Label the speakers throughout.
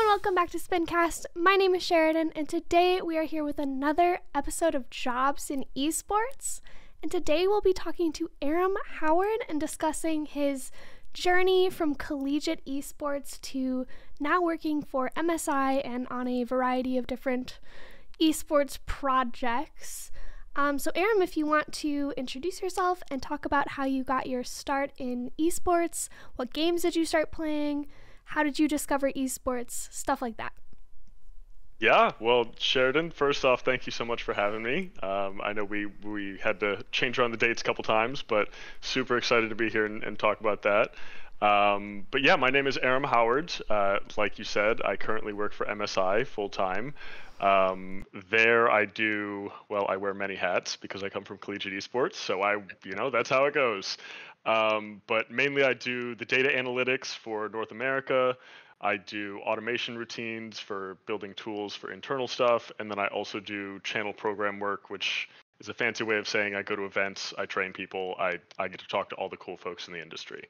Speaker 1: welcome back to SPINCast. My name is Sheridan, and today we are here with another episode of Jobs in Esports. And today we'll be talking to Aram Howard and discussing his journey from collegiate esports to now working for MSI and on a variety of different esports projects. So Aram, if you want to introduce yourself and talk about how you got your start in esports, what games did you start playing, how did you discover esports, stuff like that.
Speaker 2: Yeah, well, Sheridan, first off, thank you so much for having me. I know we had to change around the dates a couple times, but super excited to be here and talk about that. But yeah, my name is Aram Howard. Like you said, I currently work for MSI full-time. There I wear many hats because I come from collegiate esports, so that's how it goes. But mainly I do the data analytics for North America. I do automation routines for building tools for internal stuff, and then I also do channel program work, which is a fancy way of saying I go to events, I train people, I get to talk to all the cool folks in the industry.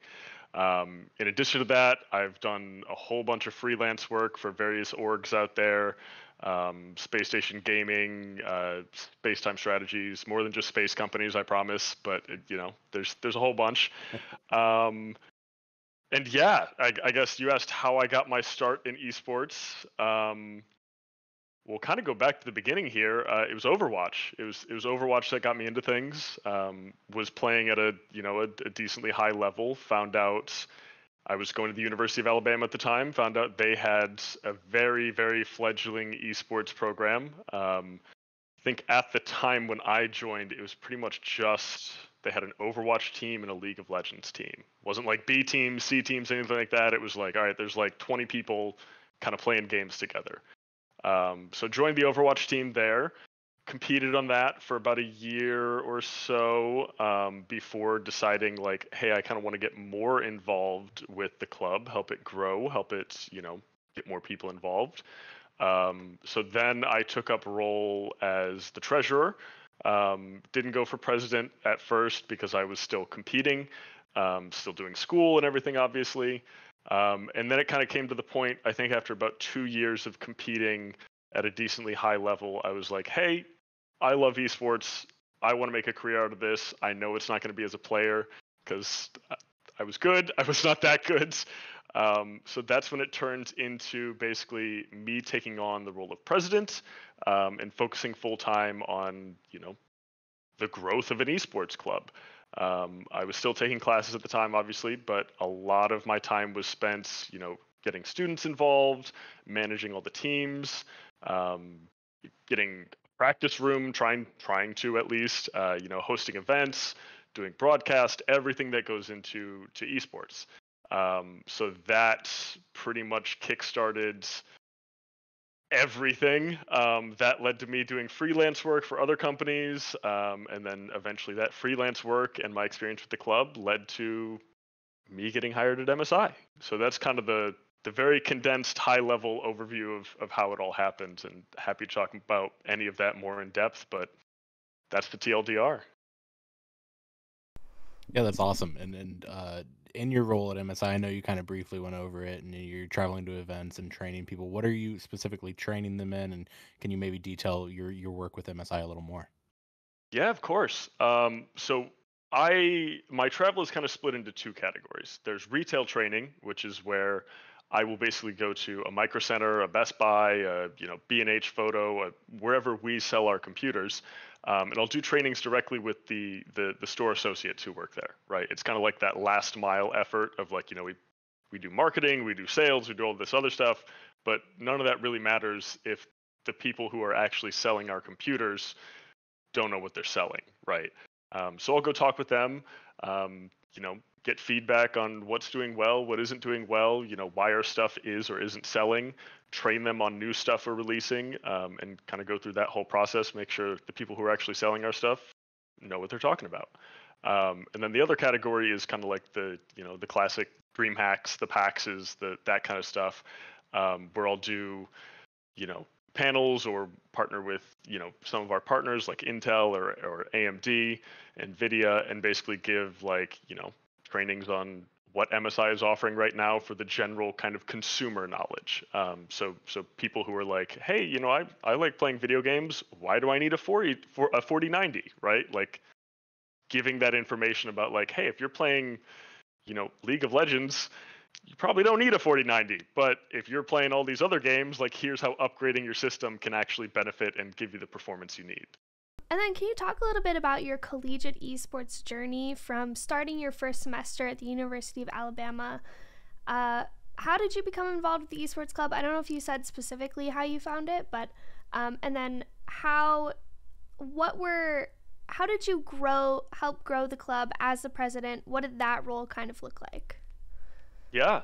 Speaker 2: In addition to that, I've done a whole bunch of freelance work for various orgs out there, space station gaming, space-time strategies, more than just space companies, I promise, but there's a whole bunch. And yeah, I guess you asked how I got my start in esports. We'll kind of go back to the beginning here. It was Overwatch. It was Overwatch that got me into things. Was playing at a decently high level. Found out I was going to the University of Alabama at the time. Found out they had a very, very fledgling esports program. I think at the time when I joined, it was pretty much just they had an Overwatch team and a League of Legends team. It wasn't like B teams, C teams, anything like that. It was like, all right, there's like 20 people kind of playing games together. So joined the Overwatch team there, competed on that for about a year or so before deciding like, hey, I kind of want to get more involved with the club, help it grow, help it, get more people involved. So then I took up a role as the treasurer. Didn't go for president at first because I was still competing, still doing school and everything, obviously. And then it kind of came to the point, I think after about 2 years of competing at a decently high level, I was like, hey, I love esports. I want to make a career out of this. I know it's not going to be as a player because I was good. I was not that good. So that's when it turned into basically me taking on the role of president and focusing full time on, the growth of an esports club. I was still taking classes at the time, obviously, but a lot of my time was spent, getting students involved, managing all the teams, getting a practice room, trying to at least, hosting events, doing broadcast, everything that goes into esports. So that pretty much kickstarted everything. That led to me doing freelance work for other companies, and then eventually that freelance work and my experience with the club led to me getting hired at MSI. So that's kind of the very condensed high-level overview of how it all happened, and happy to talk about any of that more in depth, but that's the TLDR.
Speaker 3: Yeah, that's awesome. And in your role at MSI, I know you kind of briefly went over it, and you're traveling to events and training people. What are you specifically training them in, and can you maybe detail your work with MSI a little more?
Speaker 2: Yeah, of course. So my travel is kind of split into two categories. There's retail training, which is where I will basically go to a Micro Center, a Best Buy, B&H Photo, wherever we sell our computers, and I'll do trainings directly with the store associates who work there. Right? It's kind of like that last mile effort of like, we do marketing, we do sales, we do all this other stuff, but none of that really matters if the people who are actually selling our computers don't know what they're selling, right? So I'll go talk with them, get feedback on what's doing well, what isn't doing well, why our stuff is or isn't selling, train them on new stuff we're releasing, and kind of go through that whole process, make sure the people who are actually selling our stuff know what they're talking about. And then the other category is kind of like the classic dream hacks, the PAXs, that kind of stuff, where I'll do, panels or partner with, some of our partners like Intel or AMD, NVIDIA, and basically give like, trainings on what MSI is offering right now for the general kind of consumer knowledge. So people who are like, hey, you know, I like playing video games. Why do I need a 4090, right? Like giving that information about like, hey, if you're playing, you know, League of Legends, you probably don't need a 4090. But if you're playing all these other games, like here's how upgrading your system can actually benefit and give you the performance you need.
Speaker 1: And then can you talk a little bit about your collegiate esports journey from starting your first semester at the University of Alabama? How did you become involved with the esports club? I don't know if you said specifically how you found it, but and then how did you help grow the club as the president? What did that role kind of look like?
Speaker 2: Yeah.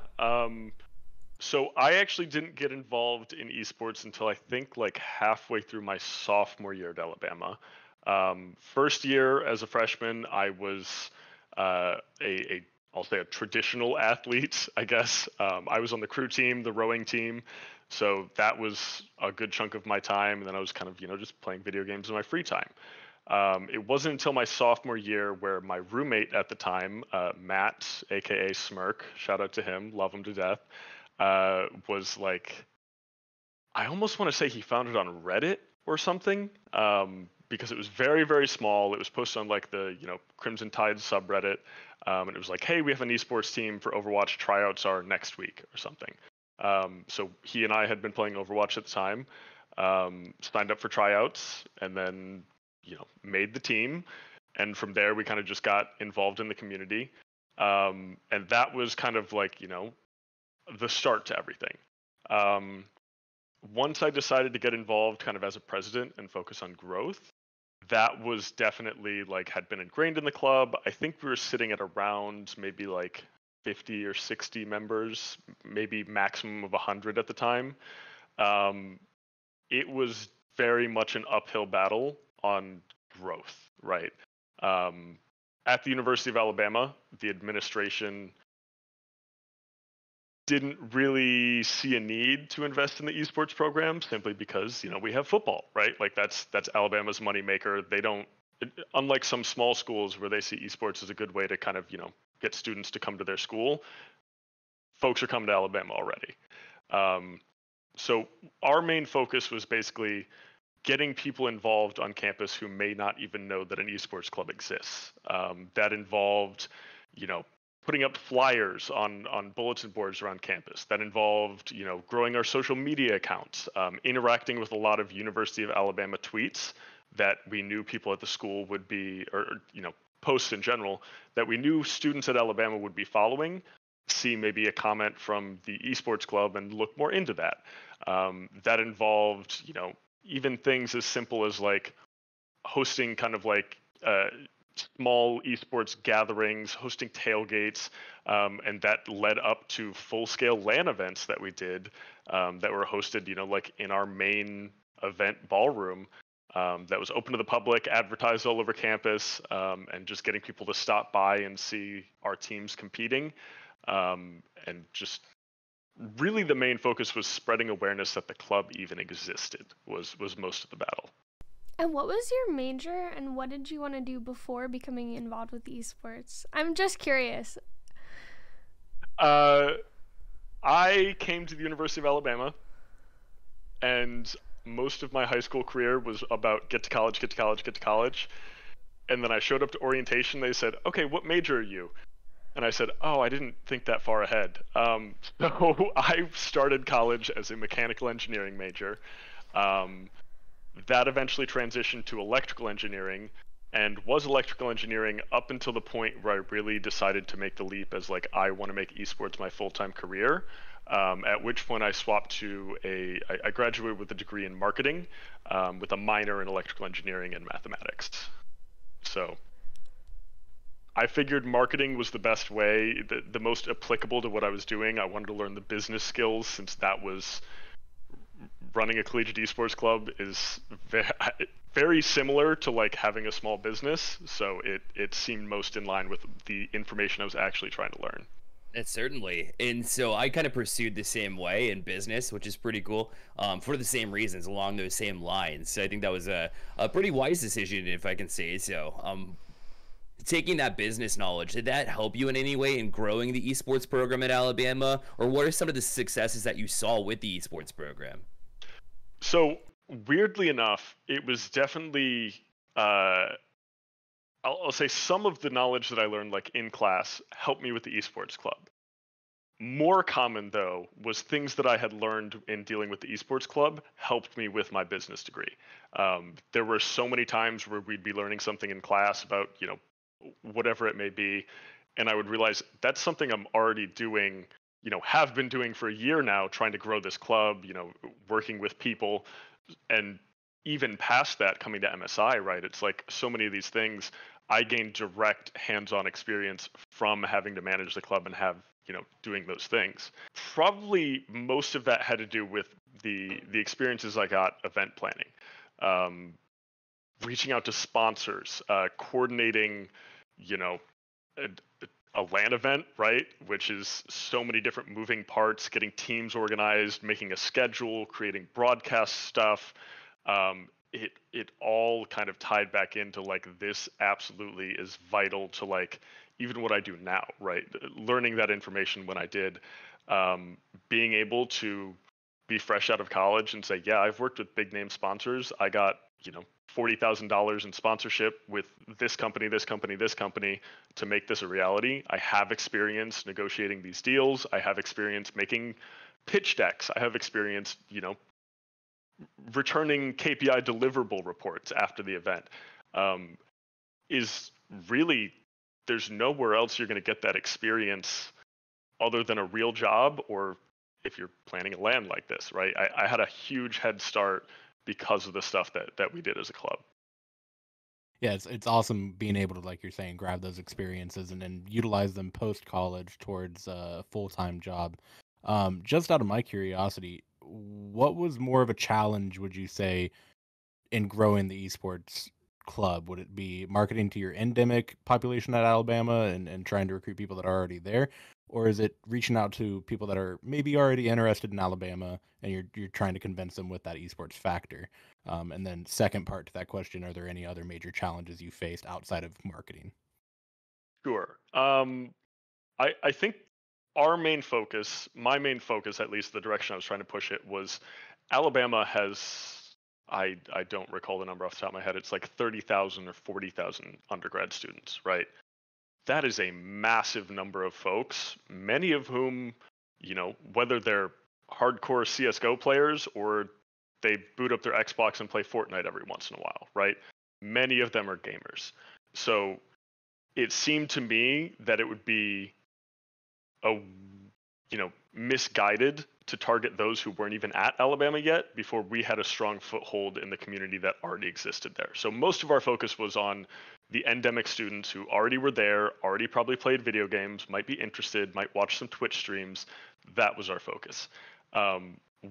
Speaker 2: So I actually didn't get involved in esports until I think like halfway through my sophomore year at Alabama. First year as a freshman, I was I'll say a traditional athlete, I guess. I was on the crew team, the rowing team, so that was a good chunk of my time. And then I was kind of, you know, just playing video games in my free time. It wasn't until my sophomore year where my roommate at the time, Matt, aka Smirk, shout out to him, love him to death, was like, I almost want to say he found it on Reddit or something, because it was very, very small. It was posted on like the, you know, Crimson Tide subreddit, and it was like, hey, we have an esports team for Overwatch. Tryouts are next week or something. So he and I had been playing Overwatch at the time, signed up for tryouts, and then, you know, made the team. And from there, we kind of just got involved in the community. And that was kind of like, you know, the start to everything. Once I decided to get involved kind of as a president and focus on growth, that was definitely like had been ingrained in the club. I think we were sitting at around maybe like 50 or 60 members, maybe maximum of 100 at the time. It was very much an uphill battle on growth, right? At the University of Alabama, the administration didn't really see a need to invest in the esports program simply because, you know, we have football, right? Like that's Alabama's moneymaker. They don't, unlike some small schools where they see esports as a good way to kind of, you know, get students to come to their school, folks are coming to Alabama already. So our main focus was basically getting people involved on campus who may not even know that an esports club exists. That involved, you know, putting up flyers on bulletin boards around campus. That involved, you know, growing our social media accounts, interacting with a lot of University of Alabama tweets that we knew people at the school would be, or you know, posts in general, that we knew students at Alabama would be following, see maybe a comment from the esports club and look more into that. That involved, you know, even things as simple as like hosting kind of like small esports gatherings, hosting tailgates, and that led up to full-scale LAN events that we did, that were hosted, you know, like in our main event ballroom, that was open to the public, advertised all over campus, and just getting people to stop by and see our teams competing, and just really the main focus was spreading awareness that the club even existed was most of the battle.
Speaker 1: And what was your major, and what did you want to do before becoming involved with esports? I'm just curious.
Speaker 2: I came to the University of Alabama, and most of my high school career was about get to college, get to college, get to college. And then I showed up to orientation. They said, okay, what major are you? And I said, oh, I didn't think that far ahead. So I started college as a mechanical engineering major. That eventually transitioned to electrical engineering, and was electrical engineering up until the point where I really decided to make the leap as like, I want to make esports my full-time career. At which point I swapped to I graduated with a degree in marketing, with a minor in electrical engineering and mathematics. So I figured marketing was the best way, the most applicable to what I was doing. I wanted to learn the business skills, since that was, running a collegiate esports club is very similar to like having a small business. So it seemed most in line with the information I was actually trying to learn.
Speaker 4: It certainly. And so I kind of pursued the same way in business, which is pretty cool, for the same reasons, along those same lines. So I think that was a pretty wise decision, if I can say so. taking that business knowledge, did that help you in any way in growing the esports program at Alabama? Or what are some of the successes that you saw with the esports program?
Speaker 2: So weirdly enough, it was definitely I'll say some of the knowledge that I learned like in class helped me with the esports club. More common though was things that I had learned in dealing with the esports club helped me with my business degree. There were so many times where we'd be learning something in class about, you know, whatever it may be, and I would realize that's something I'm already doing, you know, have been doing for a year now, trying to grow this club, you know, working with people. And even past that, coming to MSI, right? It's like so many of these things I gained direct hands-on experience from having to manage the club and have, you know, doing those things. Probably most of that had to do with the experiences I got event planning, reaching out to sponsors, coordinating, you know, a LAN event, right? Which is so many different moving parts, getting teams organized, making a schedule, creating broadcast stuff. It all kind of tied back into like, this absolutely is vital to like even what I do now, right? Learning that information when I did, being able to be fresh out of college and say, yeah, I've worked with big name sponsors. I got, you know, $40,000 in sponsorship with this company, this company, this company to make this a reality. I have experience negotiating these deals. I have experience making pitch decks. I have experience, you know, returning KPI deliverable reports after the event. Is really, there's nowhere else you're going to get that experience other than a real job, or if you're planning a LAN like this, right? I had a huge head start because of the stuff that we did as a club.
Speaker 3: Yeah, it's awesome being able to, like you're saying, grab those experiences and then utilize them post college towards a full-time job. Just out of my curiosity, what was more of a challenge, would you say, in growing the esports club? Would it be marketing to your endemic population at Alabama and trying to recruit people that are already there? Or is it reaching out to people that are maybe already interested in Alabama and you're trying to convince them with that esports factor? And then second part to that question, are there any other major challenges you faced outside of marketing?
Speaker 2: Sure. I think our main focus, my main focus, at least the direction I was trying to push it, was Alabama has, I don't recall the number off the top of my head, it's like 30,000 or 40,000 undergrad students, right? That is a massive number of folks, many of whom, you know, whether they're hardcore CSGO players or they boot up their Xbox and play Fortnite every once in a while, right? Many of them are gamers. So it seemed to me that it would be misguided to target those who weren't even at Alabama yet before we had a strong foothold in the community that already existed there. So most of our focus was on the endemic students who already were there, already probably played video games, might be interested, might watch some Twitch streams. That was our focus.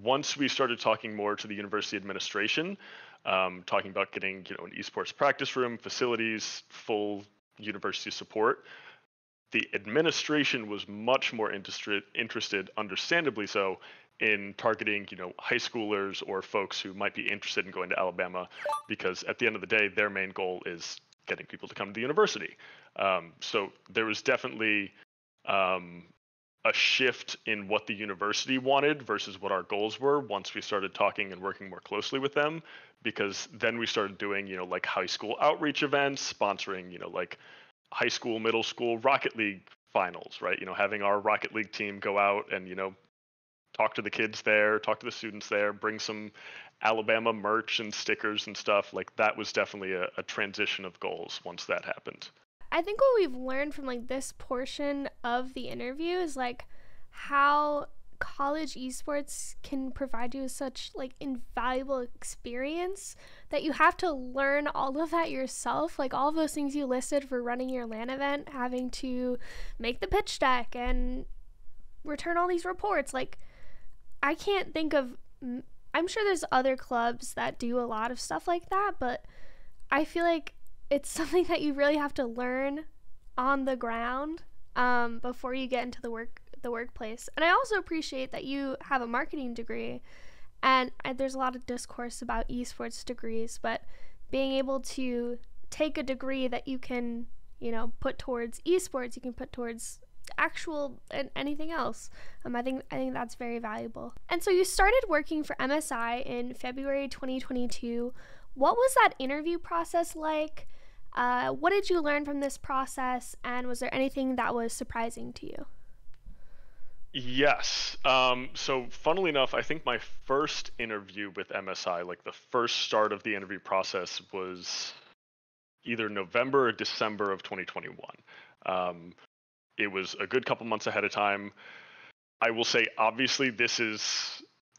Speaker 2: Once we started talking more to the university administration, talking about getting, you know, an esports practice room, facilities, full university support, the administration was much more interested, understandably so, in targeting, you know, high schoolers or folks who might be interested in going to Alabama, because at the end of the day, their main goal is getting people to come to the university. So there was definitely a shift in what the university wanted versus what our goals were once we started talking and working more closely with them, because then we started doing, you know, like high school outreach events, sponsoring, you know, like high school, middle school Rocket League finals, right? You know, having our Rocket League team go out and, you know, talk to the kids there, talk to the students there, bring some Alabama merch and stickers and stuff. Like, that was definitely a transition of goals once that happened.
Speaker 1: I think what we've learned from like this portion of the interview is like how college esports can provide you with such like invaluable experience that you have to learn all of that yourself. Like all of those things you listed for running your LAN event, having to make the pitch deck and return all these reports. Like, I can't think of, I'm sure there's other clubs that do a lot of stuff like that, but I feel like it's something that you really have to learn on the ground before you get into the workplace. And I also appreciate that you have a marketing degree, and there's a lot of discourse about esports degrees, but being able to take a degree that you can, put towards esports, you can put towards actual anything else. I think that's very valuable. And so you started working for MSI in February 2022. What was that interview process like? What did you learn from this process, and was there anything that was surprising to you?
Speaker 2: Yes. So funnily enough, I think my first interview with MSI, like the first start of the interview process, was either November or December of 2021. It was a good couple months ahead of time. I will say, obviously,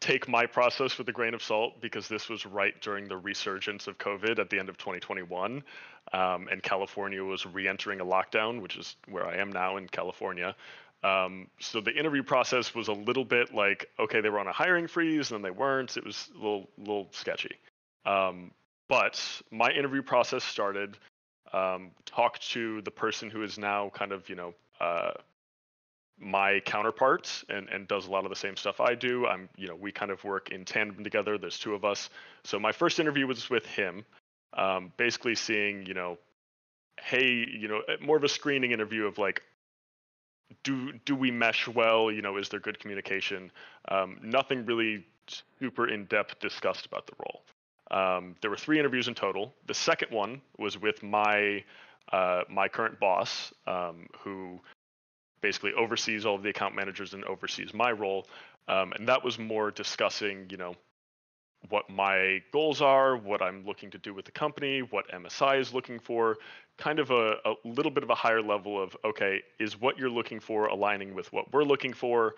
Speaker 2: take my process with a grain of salt, because this was right during the resurgence of COVID at the end of 2021. And California was re-entering a lockdown, which is where I am now in California. So the interview process was a little bit like, okay, they were on a hiring freeze, and then they weren't. It was a little sketchy. But my interview process started, talked to the person who is now kind of, my counterpart and does a lot of the same stuff I do. We kind of work in tandem together. There's two of us. So my first interview was with him, basically seeing, hey, more of a screening interview of like, do we mesh well? Is there good communication? Nothing really super in-depth discussed about the role. There were 3 interviews in total. The second one was with my current boss, who basically oversees all of the account managers and oversees my role. And that was more discussing, what my goals are, what I'm looking to do with the company, what MSI is looking for, kind of a little bit of a higher level of, okay, is what you're looking for aligning with what we're looking for?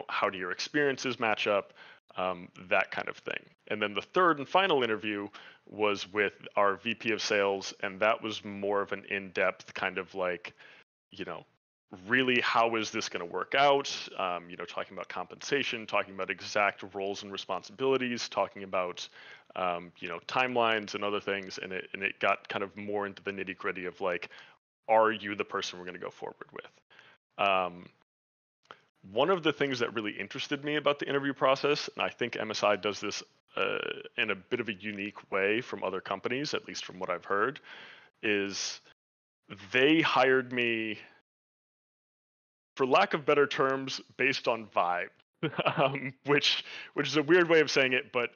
Speaker 2: How do your experiences match up? That kind of thing. And then the third and final interview was with our VP of sales, and that was more of an in-depth kind of like, really, how is this going to work out? Talking about compensation, talking about exact roles and responsibilities, talking about, timelines and other things. And it got kind of more into the nitty gritty of like, are you the person we're going to go forward with? One of the things that really interested me about the interview process, and I think MSI does this in a bit of a unique way from other companies, at least from what I've heard, is they hired me, for lack of better terms, based on vibe, which is a weird way of saying it. But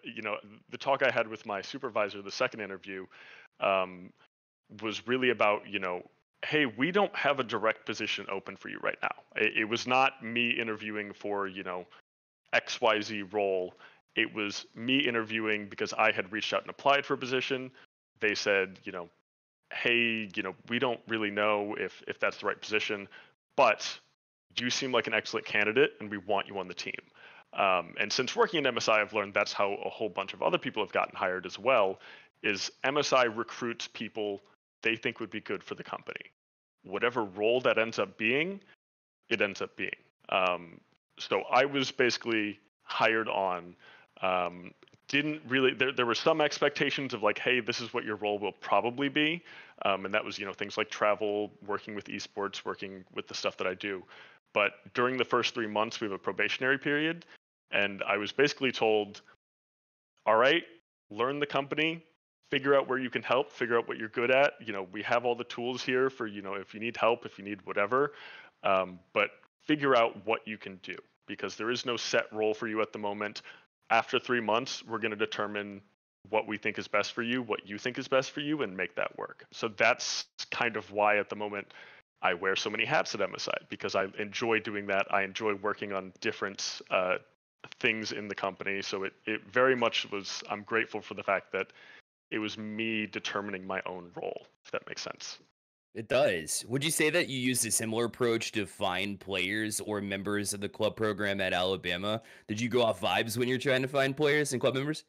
Speaker 2: the talk I had with my supervisor, the second interview, was really about, hey, we don't have a direct position open for you right now. It was not me interviewing for, XYZ role. It was me interviewing because I had reached out and applied for a position. They said, hey, we don't really know if that's the right position, but you seem like an excellent candidate and we want you on the team. And since working at MSI, I've learned that's how a whole bunch of other people have gotten hired as well, is MSI recruits people they think would be good for the company. Whatever role that ends up being, it ends up being. So I was basically hired on, didn't really, there were some expectations of like, hey, this is what your role will probably be. And that was, things like travel, working with esports, working with the stuff that I do. But during the first 3 months, we have a probationary period. And I was basically told, all right, learn the company, figure out where you can help, figure out what you're good at. We have all the tools here for, if you need help, if you need whatever, but figure out what you can do, because there is no set role for you at the moment. After 3 months, we're going to determine what we think is best for you, what you think is best for you, and make that work. So that's kind of why at the moment I wear so many hats at MSI, because I enjoy doing that. I enjoy working on different things in the company. So it very much was, I'm grateful for the fact that it was me determining my own role, if that makes sense.
Speaker 4: It does. Would you say that you used a similar approach to find players or members of the club program at Alabama? Did you go off vibes when you're trying to find players and club members?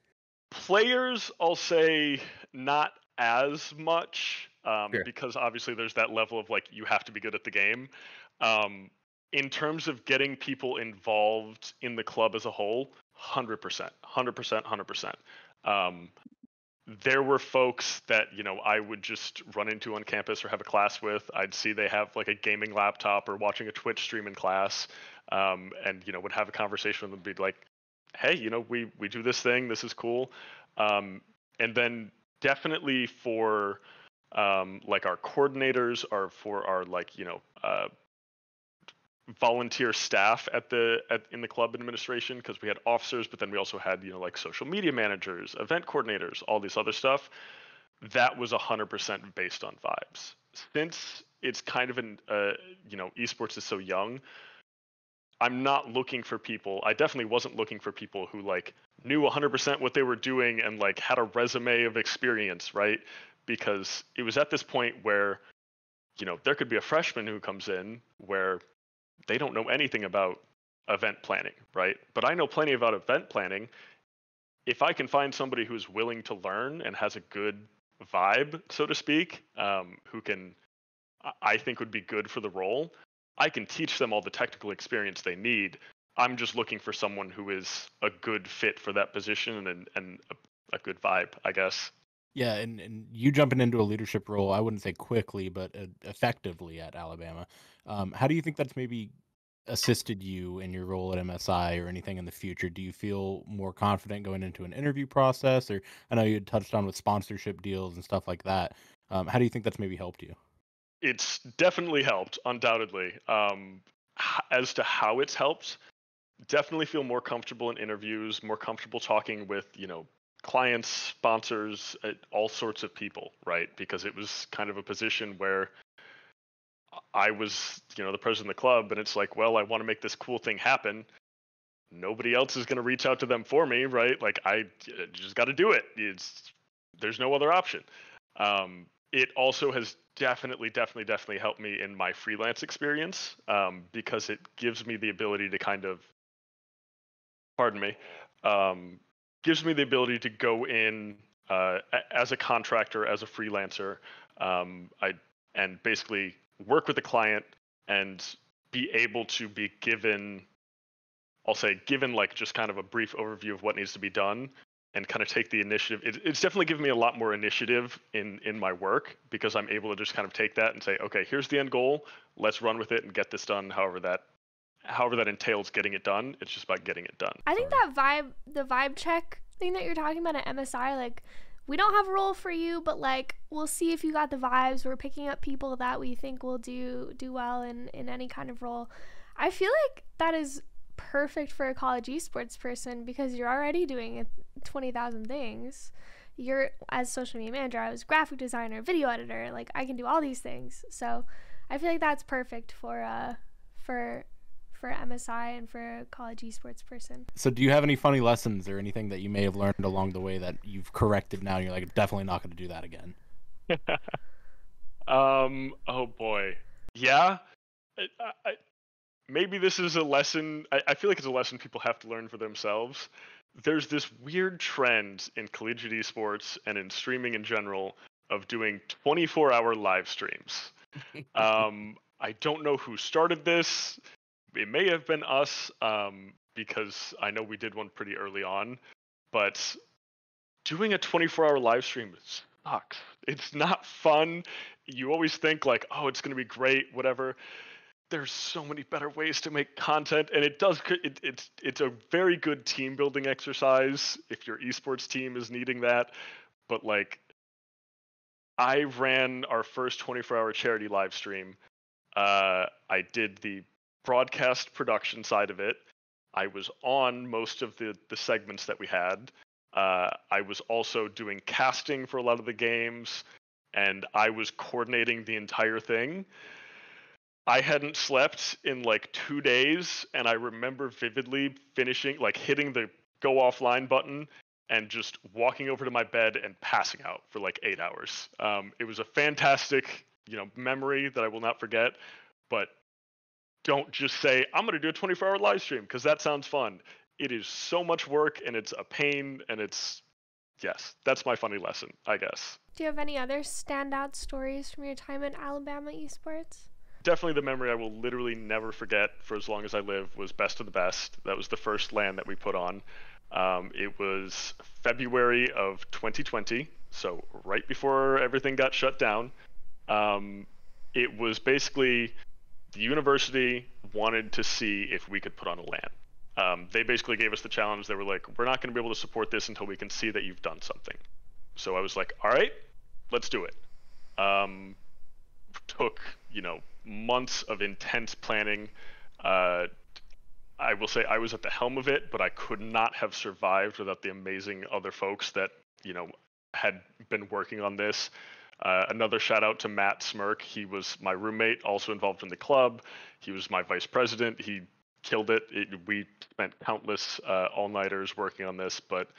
Speaker 2: Players, I'll say not as much,
Speaker 4: Sure.
Speaker 2: because obviously there's that level of like, you have to be good at the game. In terms of getting people involved in the club as a whole, 100%. There were folks that, I would just run into on campus or have a class with. I'd see they have like a gaming laptop or watching a Twitch stream in class, and, would have a conversation with them, be like, hey, we do this thing, this is cool. And then definitely for Like our coordinators are for our volunteer staff in the club administration, because we had officers, but then we also had like social media managers, event coordinators, all this other stuff. That was 100% based on vibes. Since it's kind of esports is so young, I'm not looking for people. I definitely wasn't looking for people who like knew 100% what they were doing and like had a resume of experience, right? Because it was at this point where, there could be a freshman who comes in where they don't know anything about event planning, right? But I know plenty about event planning. If I can find somebody who's willing to learn and has a good vibe, so to speak, who I think would be good for the role, I can teach them all the technical experience they need. I'm just looking for someone who is a good fit for that position and a good vibe, I guess.
Speaker 3: Yeah, and you jumping into a leadership role, I wouldn't say quickly, but effectively at Alabama. How do you think that's maybe assisted you in your role at MSI or anything in the future? Do you feel more confident going into an interview process? Or I know you had touched on with sponsorship deals and stuff like that. How do you think that's maybe helped you?
Speaker 2: It's definitely helped, undoubtedly. As to how it's helped, definitely feel more comfortable in interviews, more comfortable talking with, clients, sponsors, all sorts of people, right? Because it was kind of a position where I was, the president of the club, and it's like, well, I want to make this cool thing happen. Nobody else is going to reach out to them for me, right? Like, I just got to do it. There's no other option. It also has definitely helped me in my freelance experience, because it gives me the ability to kind of, gives me the ability to go in as a contractor, as a freelancer, and basically work with the client and be able to be given like just kind of a brief overview of what needs to be done and kind of take the initiative. It's definitely given me a lot more initiative in my work, because I'm able to just kind of take that and say, okay, here's the end goal. Let's run with it and get this done. However that entails getting it done. It's just about getting it done.
Speaker 1: I think the vibe check thing that you're talking about at MSI, like, we don't have a role for you, but like, we'll see if you got the vibes. We're picking up people that we think will do well in any kind of role. I feel like that is perfect for a college esports person, because you're already doing 20,000 things. You're, as social media manager, I was graphic designer, video editor, like I can do all these things. So I feel like that's perfect for MSI and for a college esports person.
Speaker 3: So do you have any funny lessons or anything that you may have learned along the way that you've corrected now and you're like, definitely not going to do that again?
Speaker 2: Oh boy. Yeah. Maybe this is a lesson. I feel like it's a lesson people have to learn for themselves. There's this weird trend in collegiate esports and in streaming in general of doing 24-hour live streams. I don't know who started this. It may have been us, because I know we did one pretty early on. But doing a 24-hour live stream sucks. It's not fun. You always think like, oh, it's going to be great, whatever. There's so many better ways to make content, and it's a very good team building exercise if your esports team is needing that. But like, I ran our first 24-hour charity live stream. I did the broadcast production side of it. I was on most of the segments that we had. I was also doing casting for a lot of the games, and I was coordinating the entire thing. I hadn't slept in like 2 days, and I remember vividly finishing, like hitting the go offline button and just walking over to my bed and passing out for like 8 hours. It was a fantastic, memory that I will not forget. But don't just say, I'm going to do a 24-hour live stream, because that sounds fun. It is so much work, and it's a pain, and yes, that's my funny lesson, I guess.
Speaker 1: Do you have any other standout stories from your time at Alabama Esports?
Speaker 2: Definitely the memory I will literally never forget for as long as I live was Best of the Best. That was the first LAN that we put on. It was February of 2020, so right before everything got shut down. It was basically the university wanted to see if we could put on a LAN. They basically gave us the challenge. They were like, we're not going to be able to support this until we can see that you've done something. So I was like, all right, let's do it. Took, months of intense planning. I will say I was at the helm of it, but I could not have survived without the amazing other folks that, had been working on this. Another shout out to Matt Smirk. He was my roommate, also involved in the club. He was my vice president. He killed it. We spent countless all-nighters working on this, but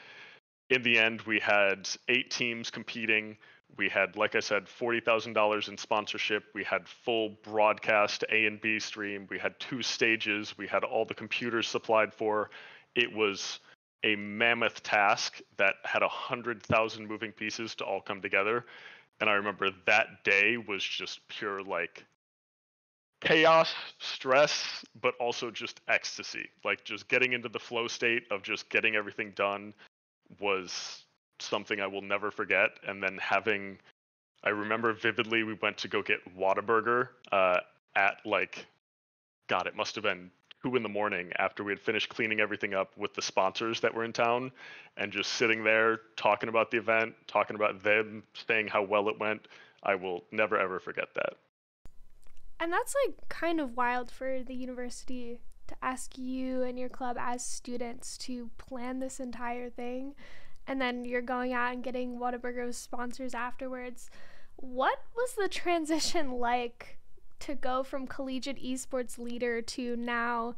Speaker 2: in the end, we had 8 teams competing. We had, like I said, $40,000 in sponsorship. We had full broadcast A and B stream. We had 2 stages. We had all the computers supplied for. It was a mammoth task that had 100,000 moving pieces to all come together. And I remember that day was just pure chaos, stress, but also just ecstasy. Like just getting into the flow state of just getting everything done was something I will never forget. And then I remember vividly, we went to go get Whataburger at God, it must have been 2 a.m. after we had finished cleaning everything up with the sponsors that were in town, and just sitting there talking about the event, talking about them, saying how well it went. I will never ever forget that.
Speaker 1: And that's kind of wild for the university to ask you and your club as students to plan this entire thing, and then you're going out and getting Whataburger sponsors afterwards. What was the transition like to go from collegiate esports leader to now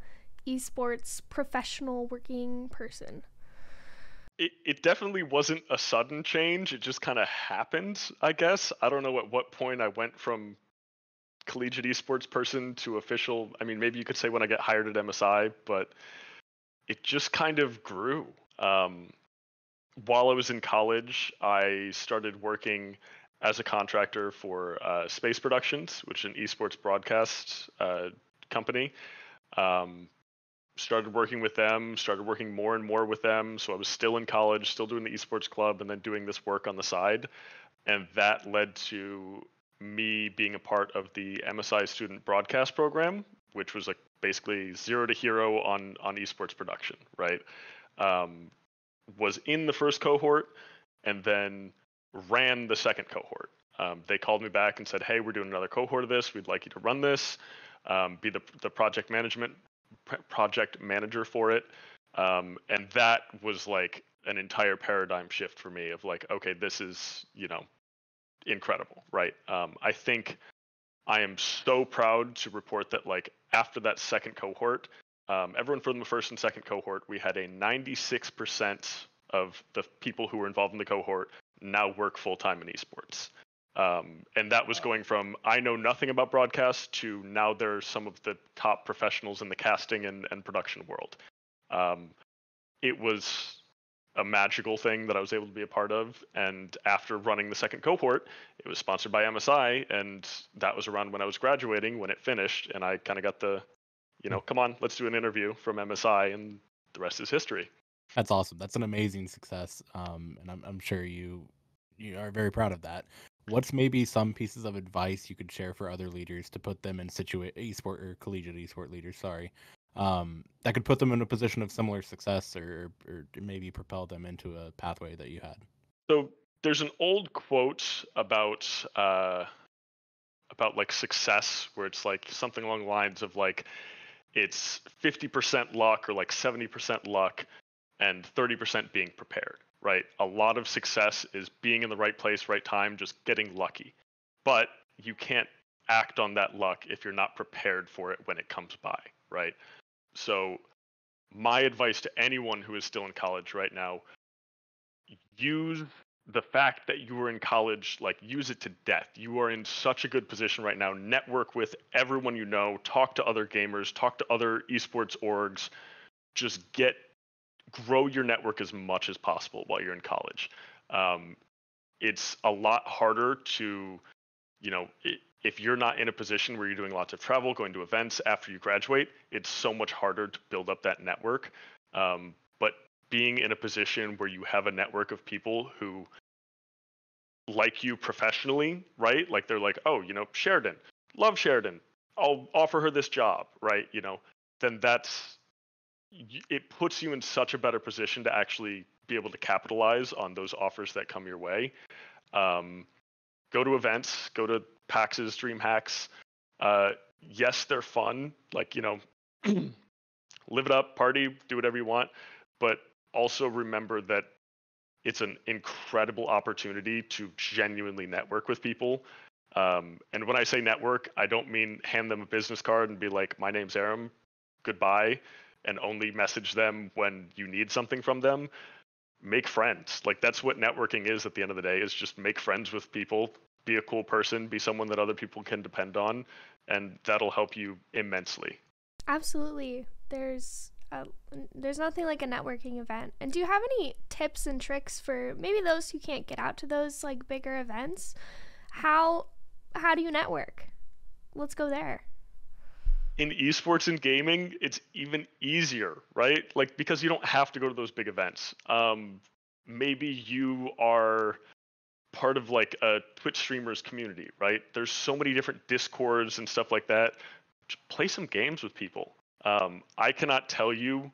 Speaker 1: esports professional working person?
Speaker 2: It definitely wasn't a sudden change. It just kind of happened, I guess. I don't know at what point I went from collegiate esports person to official. I mean, maybe you could say when I get hired at MSI, but it just kind of grew. While I was in college, I started working as a contractor for Space Productions, which is an esports broadcast company. Started working with them, started working more and more with them. So I was still in college, still doing the esports club, and then doing this work on the side. And that led to me being a part of the MSI student broadcast program, which was basically zero to hero on esports production, right? Was in the first cohort and then ran the second cohort. They called me back and said, hey, we're doing another cohort of this. We'd like you to run this, be the project manager for it. And that was an entire paradigm shift for me of okay, this is, incredible, right? I think I am so proud to report that after that second cohort, everyone from the first and second cohort, we had a 96% of the people who were involved in the cohort now work full-time in esports. And that was going from I know nothing about broadcast to now they're some of the top professionals in the casting and production world. It was a magical thing that I was able to be a part of. And after running the second cohort, it was sponsored by MSI. And that was around when I was graduating, when it finished. And I kind of got the, come on, let's do an interview from MSI. And the rest is history.
Speaker 3: That's awesome. That's an amazing success. And I'm sure you are very proud of that. What's maybe some pieces of advice you could share for other leaders to put them in esport or collegiate esport leaders, that could put them in a position of similar success or maybe propel them into a pathway that you had?
Speaker 2: So there's an old quote about success where it's something along the lines of it's 50% luck or 70% luck and 30% being prepared, right? A lot of success is being in the right place, right time, just getting lucky. But you can't act on that luck if you're not prepared for it when it comes by, right? So my advice to anyone who is still in college right now, use the fact that you were in college, use it to death. You are in such a good position right now. Network with everyone you know, talk to other gamers, talk to other esports orgs, just grow your network as much as possible while you're in college. It's a lot harder to, if you're not in a position where you're doing lots of travel, going to events after you graduate, it's so much harder to build up that network. But being in a position where you have a network of people who like you professionally, right? They're oh, Sheridan, love Sheridan, I'll offer her this job, right? Then it puts you in such a better position to actually be able to capitalize on those offers that come your way. go to events, go to PAXs, DreamHacks. Yes, they're fun. Like, live it up, party, do whatever you want. But also remember that it's an incredible opportunity to genuinely network with people. And when I say network, I don't mean hand them a business card and be like, my name's Aram, goodbye, and only message them when you need something from them. Make friends. Like, that's what networking is at the end of the day, is just make friends with people, be a cool person, be someone that other people can depend on, and that'll help you immensely.
Speaker 1: Absolutely. There's nothing like a networking event. And do you have any tips and tricks for maybe those who can't get out to those like bigger events? How do you network? Let's go there.
Speaker 2: In esports and gaming, it's even easier, right? Like, because you don't have to go to those big events. Maybe you are part of like a Twitch streamers community, right? There's so many different Discords and stuff like that. Just play some games with people. I cannot tell you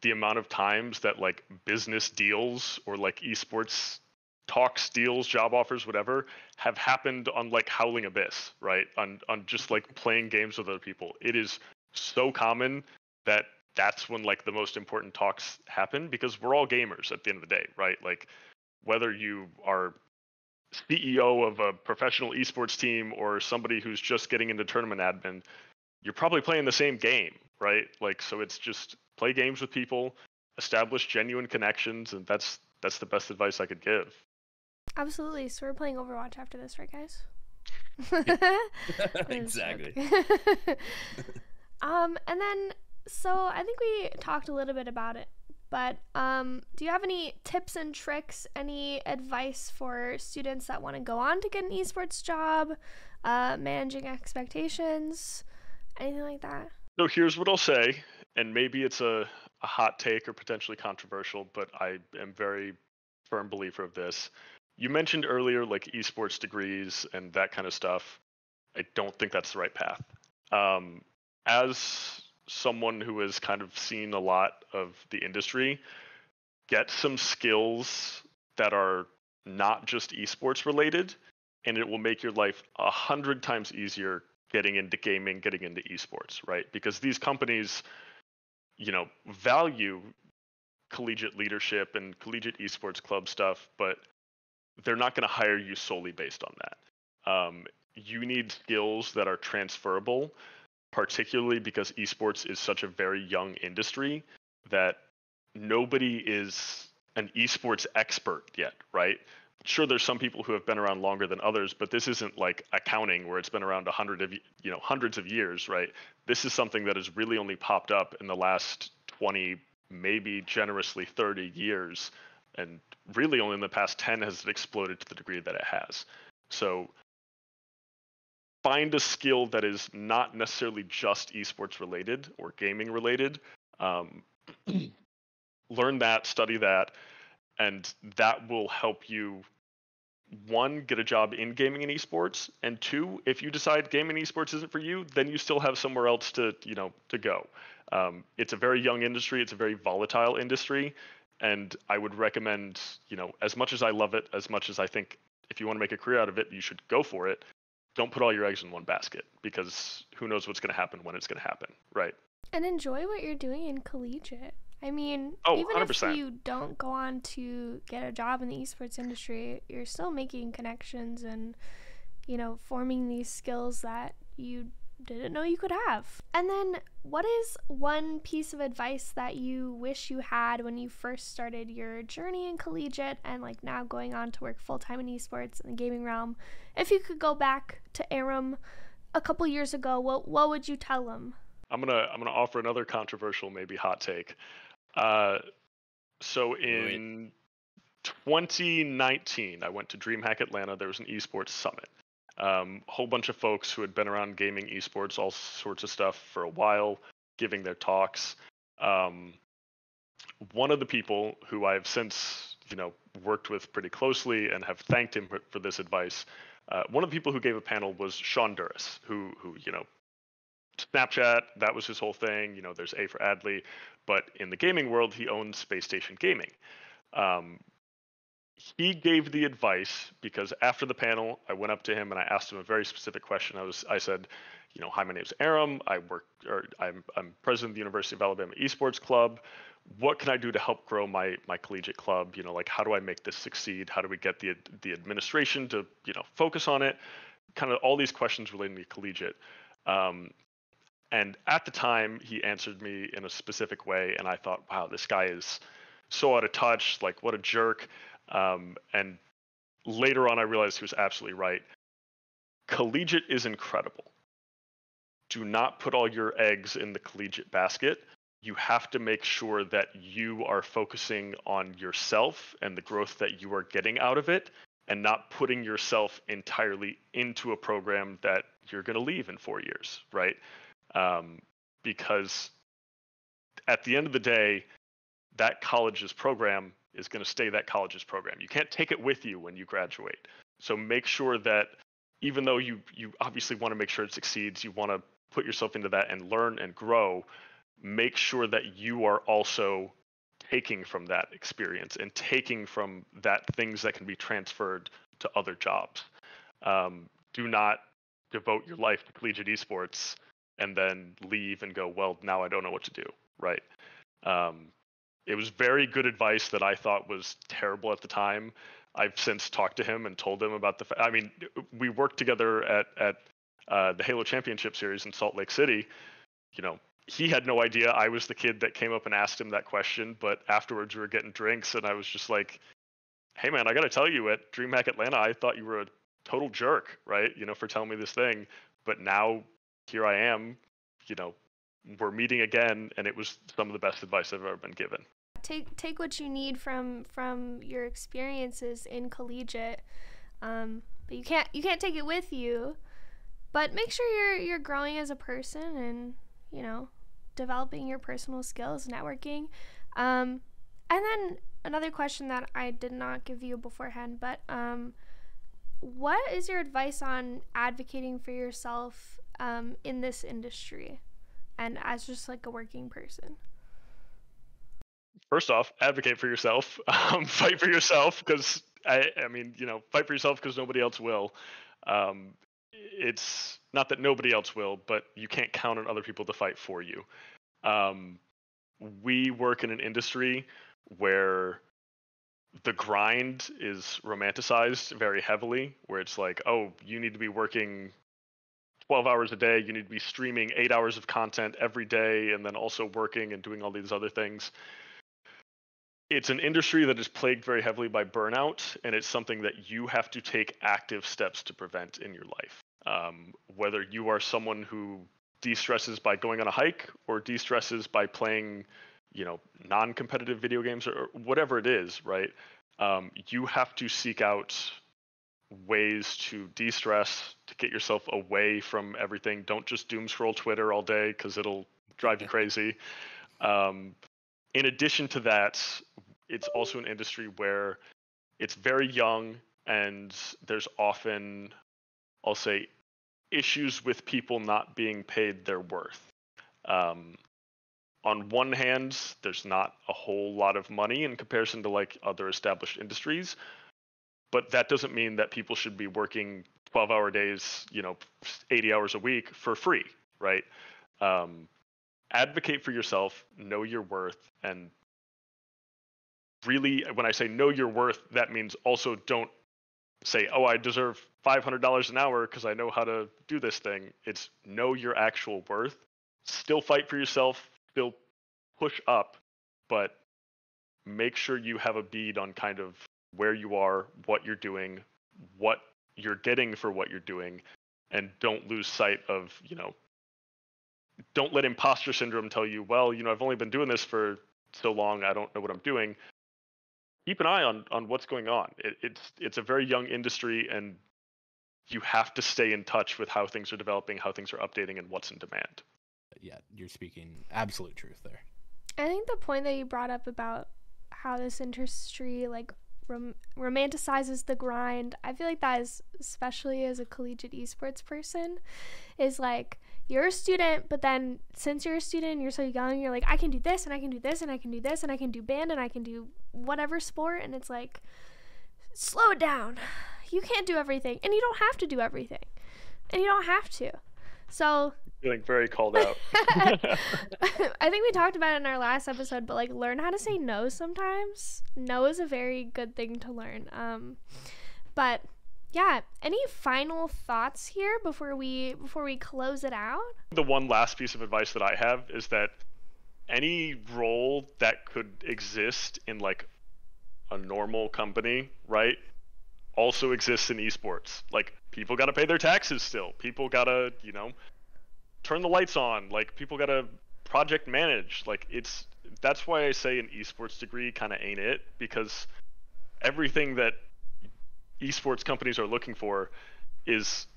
Speaker 2: the amount of times that like business deals or like esports talks, deals, job offers, whatever, have happened on like Howling Abyss, right? On just like playing games with other people. It is so common that that's when like the most important talks happen, because we're all gamers at the end of the day, right? Like, whether you are CEO of a professional esports team or somebody who's just getting into tournament admin, you're probably playing the same game, right? Like, so it's just play games with people, establish genuine connections, and that's the best advice I could give.
Speaker 1: Absolutely. So we're playing Overwatch after this, right, guys?
Speaker 4: Exactly.
Speaker 1: And then, so I think we talked a little bit about it, but do you have any tips and tricks, any advice for students that want to go on to get an esports job, managing expectations, anything like that?
Speaker 2: So here's what I'll say, and maybe it's a hot take or potentially controversial, but I am very firm believer of this. You mentioned earlier like esports degrees and that kind of stuff. I don't think that's the right path. As someone who has kind of seen a lot of the industry, get some skills that are not just esports related, and it will make your life 100 times easier getting into gaming, getting into esports, right? Because these companies, value collegiate leadership and collegiate esports club stuff, but they're not going to hire you solely based on that. You need skills that are transferable, particularly because esports is such a very young industry that nobody is an esports expert yet, right? Sure, there's some people who have been around longer than others, but this isn't like accounting where it's been around hundreds of years, right? This is something that has really only popped up in the last 20, maybe generously 30 years. And really only in the past 10 has it exploded to the degree that it has. So find a skill that is not necessarily just esports related or gaming related. Learn that, study that, and that will help you, one, get a job in gaming and esports, and two, if you decide gaming and esports isn't for you, then you still have somewhere else to go. It's a very young industry. It's a very volatile industry. And I would recommend, as much as I love it, as much as I think if you want to make a career out of it, you should go for it. Don't put all your eggs in one basket, because who knows what's going to happen when it's going to happen, right?
Speaker 1: And enjoy what you're doing in collegiate. I mean, even
Speaker 2: 100%.
Speaker 1: if you don't go on to get a job in the esports industry, you're still making connections and, forming these skills that you didn't know you could have. And then what is one piece of advice that you wish you had when you first started your journey in collegiate and like now going on to work full-time in esports in the gaming realm? If you could go back to Aram a couple years ago, what would you tell him?
Speaker 2: I'm gonna offer another controversial, maybe hot take. So in 2019, I went to DreamHack Atlanta. There was an esports summit. Whole bunch of folks who had been around gaming, esports, all sorts of stuff for a while, giving their talks. One of the people who I've since, worked with pretty closely and have thanked him for this advice. One of the people who gave a panel was Sean Duras, who Snapchat, that was his whole thing. There's A for Adley, but in the gaming world, he owns Space Station Gaming. he gave the advice because after the panel, I went up to him and I asked him a very specific question. I said, hi, my name's Aram. I'm president of the University of Alabama Esports Club. What can I do to help grow my collegiate club? Like, how do I make this succeed? How do we get the administration to, focus on it? Kind of all these questions relating to collegiate. And at the time, he answered me in a specific way, and I thought, wow, this guy is so out of touch. Like, what a jerk. And later on, I realized he was absolutely right. Collegiate is incredible. Do not put all your eggs in the collegiate basket. You have to make sure that you are focusing on yourself and the growth that you are getting out of it, and not putting yourself entirely into a program that you're going to leave in 4 years, right? Because at the end of the day, that college's program is going to stay that college's program. You can't take it with you when you graduate. So make sure that even though you obviously want to make sure it succeeds, you want to put yourself into that and learn and grow, make sure that you are also taking from that experience and taking from that things that can be transferred to other jobs. Do not devote your life to collegiate esports and then leave and go, well, now I don't know what to do, right? It was very good advice that I thought was terrible at the time. I've since talked to him and told him about we worked together at the Halo Championship Series in Salt Lake City. He had no idea I was the kid that came up and asked him that question, but afterwards we were getting drinks and I was just like, hey man, I got to tell you, at DreamHack Atlanta, I thought you were a total jerk, right? For telling me this thing, but now here I am, we're meeting again, and it was some of the best advice I've ever been given.
Speaker 1: Take what you need from your experiences in collegiate, but you can't take it with you. But make sure you're growing as a person and developing your personal skills, networking. And then another question that I did not give you beforehand, but what is your advice on advocating for yourself in this industry and as just like a working person?
Speaker 2: First off, advocate for yourself. Fight for yourself, because fight for yourself because nobody else will. It's not that nobody else will, but you can't count on other people to fight for you. We work in an industry where the grind is romanticized very heavily, where it's like, oh, you need to be working 12 hours a day, you need to be streaming 8 hours of content every day, and then also working and doing all these other things. It's an industry that is plagued very heavily by burnout, and it's something that you have to take active steps to prevent in your life. Whether you are someone who de-stresses by going on a hike or de-stresses by playing, non-competitive video games or whatever it is, right? You have to seek out ways to de-stress, to get yourself away from everything. Don't just doom scroll Twitter all day because it'll drive you crazy. In addition to that, it's also an industry where it's very young and there's often, I'll say, issues with people not being paid their worth. On one hand, there's not a whole lot of money in comparison to like other established industries, but that doesn't mean that people should be working 12-hour days, 80 hours a week for free, right? Advocate for yourself, know your worth, and really, when I say know your worth, that means also don't say, oh, I deserve $500 an hour because I know how to do this thing. It's know your actual worth. Still fight for yourself, still push up, but make sure you have a bead on kind of where you are, what you're doing, what you're getting for what you're doing, and don't lose sight of, don't let imposter syndrome tell you, well, I've only been doing this for so long, I don't know what I'm doing. Keep an eye on what's going on. It's a very young industry, and you have to stay in touch with how things are developing, how things are updating, and what's in demand.
Speaker 3: Yeah, you're speaking absolute truth there.
Speaker 1: I think the point that you brought up about how this industry like romanticizes the grind, I feel like that is, especially as a collegiate esports person, is like, you're a student, but then since you're a student and you're so young, you're like, I can do this and I can do this and I can do this and I can do band and I can do whatever sport, and it's like, slow it down. You can't do everything, and you don't have to do everything, and you don't have to. So
Speaker 2: Feeling very called out.
Speaker 1: I think we talked about it in our last episode, but like, learn how to say no sometimes. No is a very good thing to learn. But yeah, any final thoughts here before we close it out?
Speaker 2: The one last piece of advice that I have is that any role that could exist in like a normal company, right, also exists in esports. Like, people got to pay their taxes still. People got to, turn the lights on. Like, people got to project manage. Like, that's why I say an esports degree kind of ain't it, because everything that esports companies are looking for is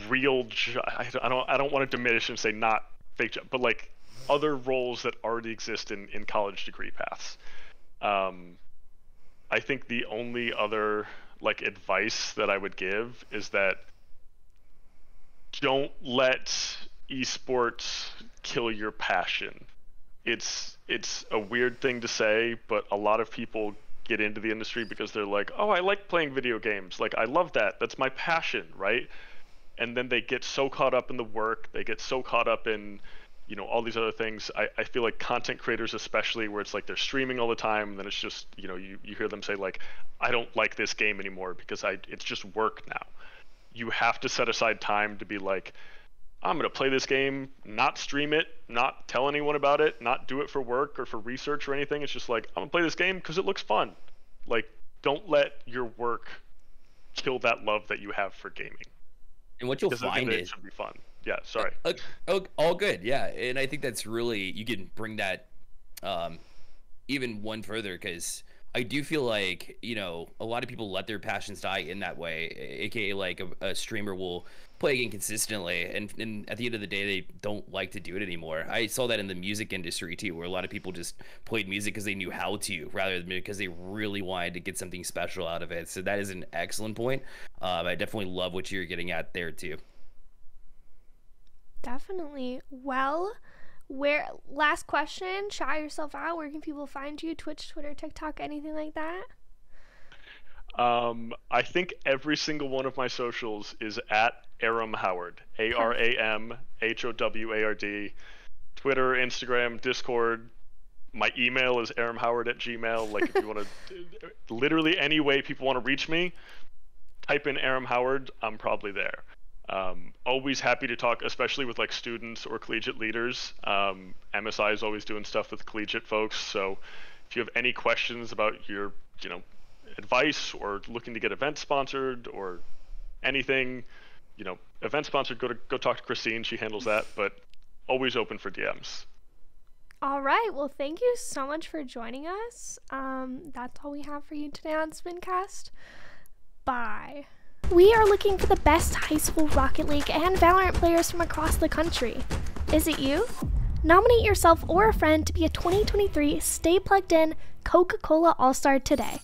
Speaker 2: real. I don't want to diminish and say not fake job, but like other roles that already exist in college degree paths. I think the only other like advice that I would give is that don't let esports kill your passion. It's a weird thing to say, but a lot of people get into the industry because they're like, oh, I like playing video games. Like, I love that. That's my passion, right? And then they get so caught up in the work. They get so caught up in, all these other things. I feel like content creators especially, where it's like they're streaming all the time, and then it's just, you hear them say like, I don't like this game anymore because it's just work now. You have to set aside time to be like, I'm going to play this game, not stream it, not tell anyone about it, not do it for work or for research or anything. It's just like, I'm going to play this game because it looks fun. Like, don't let your work kill that love that you have for gaming.
Speaker 4: And what you'll find is,
Speaker 2: it should be fun. Yeah, sorry.
Speaker 4: All good. Yeah. And I think that's really, you can bring that even one further, because I do feel like, a lot of people let their passions die in that way, aka like a streamer will play a game consistently, and at the end of the day, they don't like to do it anymore. I saw that in the music industry too, where a lot of people just played music because they knew how to, rather than because they really wanted to get something special out of it. So that is an excellent point. I definitely love what you're getting at there too.
Speaker 1: Definitely. Well, last question, shout yourself out. Where can people find you? Twitch, Twitter, TikTok, anything like that?
Speaker 2: I think every single one of my socials is at Aram Howard, ARAMHOWARD. Twitter, Instagram, Discord. My email is aramhoward@gmail. Like, if you want to, literally any way people want to reach me, type in Aram Howard. I'm probably there. Always happy to talk, especially with like students or collegiate leaders. MSI is always doing stuff with collegiate folks. So if you have any questions about your, advice or looking to get events sponsored or anything, event sponsored, go talk to Christine. She handles that, but always open for DMs.
Speaker 1: All right. Well, thank you so much for joining us. That's all we have for you today on SPINCast. Bye. We are looking for the best high school Rocket League and Valorant players from across the country. Is it you? Nominate yourself or a friend to be a 2023 Stay Plugged In Coca-Cola All-Star today.